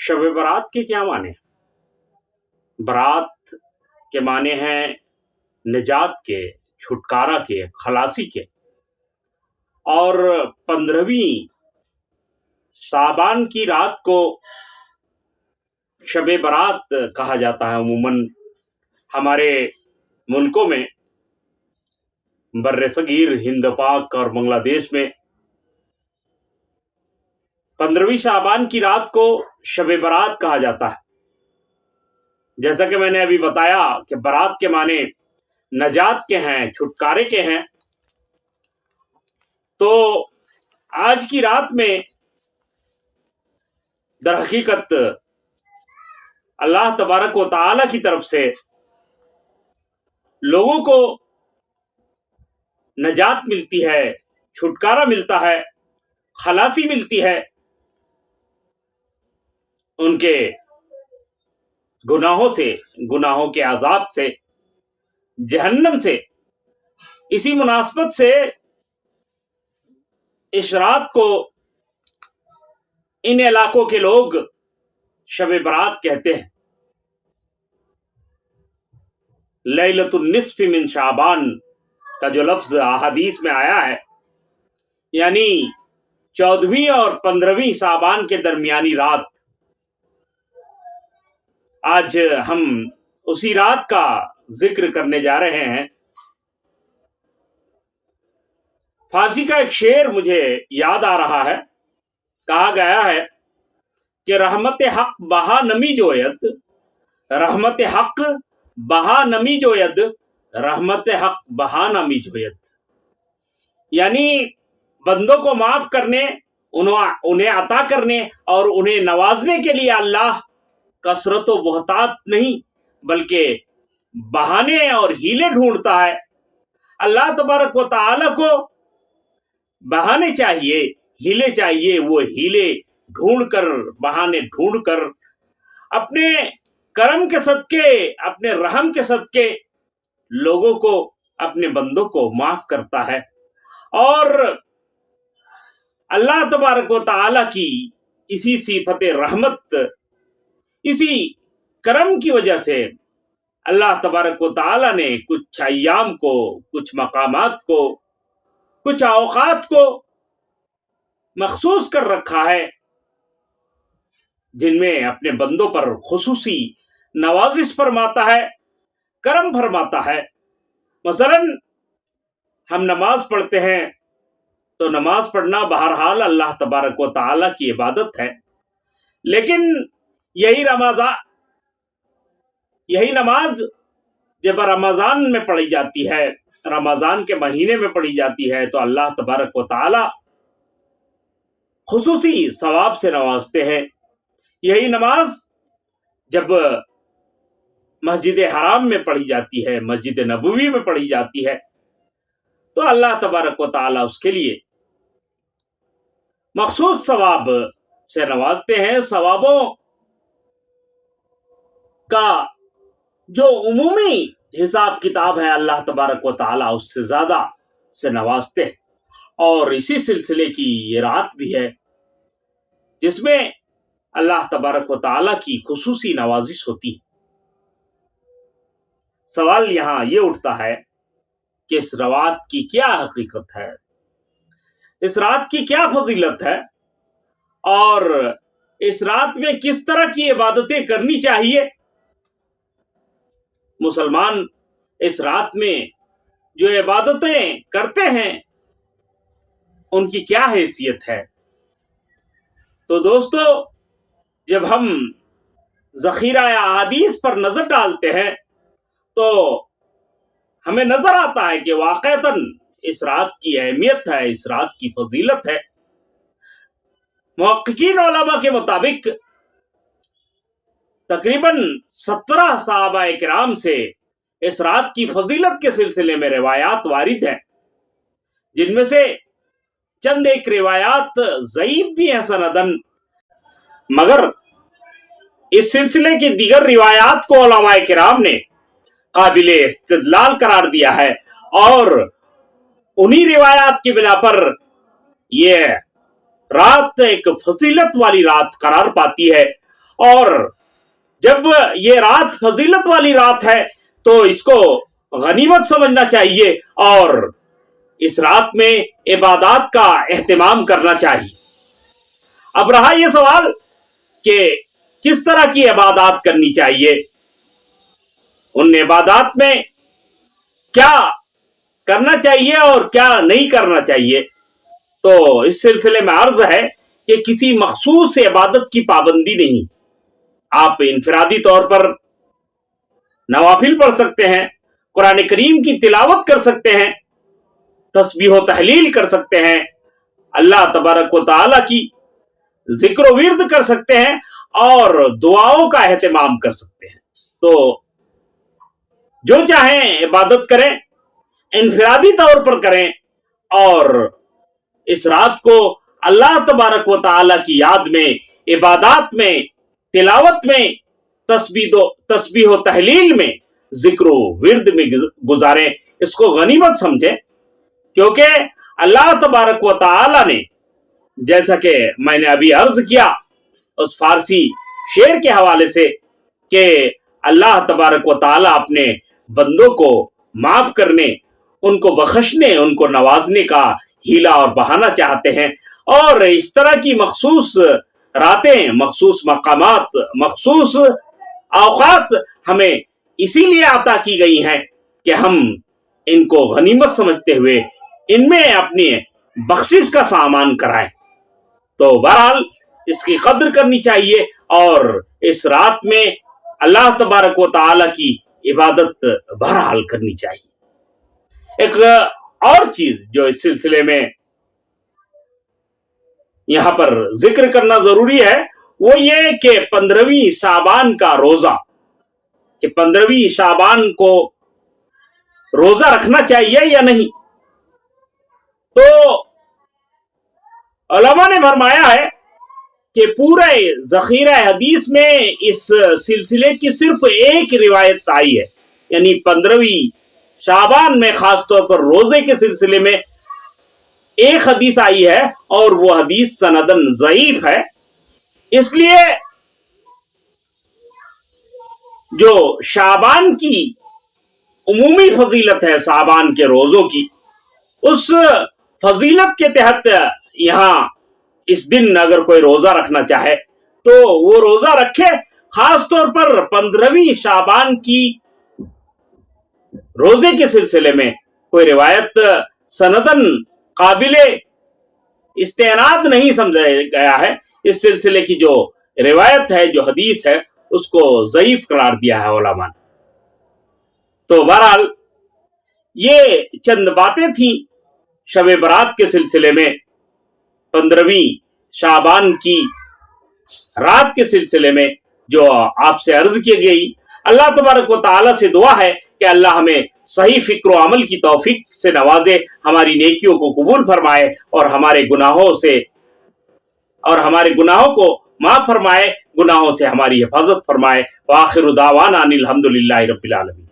शब बारात के क्या माने? बारात के माने हैं निजात के, छुटकारा के, खलासी के। और 15वीं शाबान की रात को शब बारात कहा जाता है। अमूमन हमारे मुल्कों में, बर्रे सगीर, हिंद पाक और बांग्लादेश में 15वीं शाबान की रात को शब बारात कहा जाता है। जैसा कि मैंने अभी बताया कि बारात के माने नजात के हैं, छुटकारे के हैं। तो आज की रात में दर हकीकत अल्लाह तबारक व तआला की तरफ से लोगों को नजात मिलती है, छुटकारा मिलता है, खलासी मिलती है उनके गुनाहों से, गुनाहों के अजाब से, जहन्नम से। इसी मुनासबत से इस रात को इन इलाकों के लोग शब बारात कहते हैं। लैलतुन निस्फ़ मिन शाबान का जो लफ्ज अहादीस में आया है, यानी 14वीं और 15वीं शाबान के दरमियानी रात। आज हम उसी रात का जिक्र करने जा रहे हैं। फारसी का एक शेर मुझे याद आ रहा है। कहा गया है कि रहमत हक बहा नमी जोयद, रहमत हक बहा नमी जोयद, रहमत हक बहा नमी जोयद। यानी बंदों को माफ करने, उन्हें अता करने और उन्हें नवाजने के लिए अल्लाह कसरत व बहुतात नहीं बल्कि बहाने और हीले ढूंढता है। अल्लाह तबारक व तआला को बहाने चाहिए, हीले चाहिए। वो हीले ढूंढकर, बहाने ढूंढकर अपने करम के सदके, अपने रहम के सदके लोगों को, अपने बंदों को माफ करता है। और अल्लाह तबारक व तआला की इसी सिफत रहमत, इसी करम की वजह से अल्लाह तबारक व तआला ने कुछ अय्याम को, कुछ मकामात को, कुछ औकात को मखसूस कर रखा है जिनमें अपने बंदों पर खुसूसी नवाजिश फरमाता है, करम फरमाता है। मसलन हम नमाज पढ़ते हैं तो नमाज पढ़ना बहरहाल अल्लाह तबारक व तआला की इबादत है। लेकिन यही नमाज जब रमजान में पढ़ी जाती है, रमजान के महीने में पढ़ी जाती है, तो अल्लाह तबारक व तआला खुसूसी सवाब से नवाजते हैं। यही नमाज जब मस्जिद हराम में पढ़ी जाती है, मस्जिद नबवी में पढ़ी जाती है, तो अल्लाह तबारक व तआला उसके लिए मखसूस सवाब से नवाजते हैं। सवाबों का जो उमूमी हिसाब किताब है, अल्लाह तबारक व तआला उससे ज्यादा से नवाजते हैं। और इसी सिलसिले की ये रात भी है जिसमें अल्लाह तबारक व तआला की खुसूसी नवाजिश होती है। सवाल यहां ये उठता है कि इस रात की क्या हकीकत है, इस रात की क्या फजीलत है, और इस रात में किस तरह की इबादतें करनी चाहिए। मुसलमान इस रात में जो इबादतें करते हैं उनकी क्या हैसियत है। तो दोस्तों, जब हम ज़ख़ीरा अहादीस पर नजर डालते हैं तो हमें नजर आता है कि वाक़अतन इस रात की अहमियत है, इस रात की फजीलत है। मुहक्किकीन उलमा के मुताबिक तकरीबन 17 सहाबाए किराम से इस रात की फजीलत के सिलसिले में रिवायात वारिद हैं, जिनमें से चंद एक रिवायात ज़ईफ भी हैं सनदन, मगर इस सिलसिले की दीगर रिवायात को उलमाए किराम ने काबिले इस्तिदलाल करार दिया है और उन्हीं रिवायात की बिना पर यह रात एक फजीलत वाली रात करार पाती है। اور جب یہ رات فضیلت والی رات ہے تو اس کو غنیمت سمجھنا چاہیے اور اس رات میں عبادات کا اہتمام کرنا چاہیے۔ اب رہا یہ سوال کہ کس طرح کی عبادات کرنی چاہیے، ان عبادات میں کیا کرنا چاہیے اور کیا نہیں کرنا چاہیے، تو اس سلسلے میں عرض ہے کہ کسی مخصوص عبادت کی پابندی نہیں۔ آپ انفرادی طور پر نوافل پڑھ سکتے ہیں، قرآن کریم کی تلاوت کر سکتے ہیں، تسبیح و تحلیل کر سکتے ہیں، اللہ تبارک و تعالی کی ذکر و ورد کر سکتے ہیں اور دعاؤں کا اہتمام کر سکتے ہیں۔ تو جو چاہیں عبادت کریں، انفرادی طور پر کریں اور اس رات کو اللہ تبارک و تعالی کی یاد میں، عبادات میں، تلاوت میں، تسبیح و تحلیل میں، ذکر و ورد میں گزاریں، اس کو غنیمت سمجھیں، کیونکہ اللہ تبارک و تعالی نے، جیسا کہ میں نے ابھی عرض کیا اس فارسی شعر کے حوالے سے، کہ اللہ تبارک و تعالی اپنے بندوں کو معاف کرنے، ان کو بخشنے، ان کو نوازنے کا ہیلا اور بہانہ چاہتے ہیں، اور اس طرح کی مخصوص راتیں، مخصوص مقامات، مخصوص اوقات ہمیں اسی لیے عطا کی گئی ہیں کہ ہم ان کو غنیمت سمجھتے ہوئے ان میں اپنی بخشش کا سامان کرائیں۔ تو بہرحال اس کی قدر کرنی چاہیے اور اس رات میں اللہ تبارک و تعالی کی عبادت بہرحال کرنی چاہیے۔ ایک اور چیز جو اس سلسلے میں یہاں پر ذکر کرنا ضروری ہے وہ یہ کہ 15ویں شعبان کا روزہ، کہ 15ویں شعبان کو روزہ رکھنا چاہیے یا نہیں۔ تو علماء نے فرمایا ہے کہ پورے ذخیرہ حدیث میں اس سلسلے کی صرف ایک روایت آئی ہے، یعنی 15ویں شعبان میں خاص طور پر روزے کے سلسلے میں ایک حدیث آئی ہے اور وہ حدیث سندن ضعیف ہے۔ اس لیے جو شعبان کی عمومی فضیلت ہے، شعبان کے روزوں کی، اس فضیلت کے تحت یہاں اس دن اگر کوئی روزہ رکھنا چاہے تو وہ روزہ رکھے، خاص طور پر 15ویں شعبان کی روزے کے سلسلے میں کوئی روایت سندن قابل استناد نہیں سمجھا گیا ہے، اس سلسلے کی جو روایت ہے، جو حدیث ہے، اس کو ضعیف قرار دیا ہے علماء نے۔ تو بہرحال یہ چند باتیں تھیں شب برات کے سلسلے میں، 15ویں شعبان کی رات کے سلسلے میں جو آپ سے عرض کی گئی۔ اللہ تبارک و تعالی سے دعا ہے کہ اللہ ہمیں صحیح فکر و عمل کی توفیق سے نوازے، ہماری نیکیوں کو قبول فرمائے اور ہمارے گناہوں کو معاف فرمائے، گناہوں سے ہماری حفاظت فرمائے۔ وآخر دعوانا ان الحمد للہ رب العالمین۔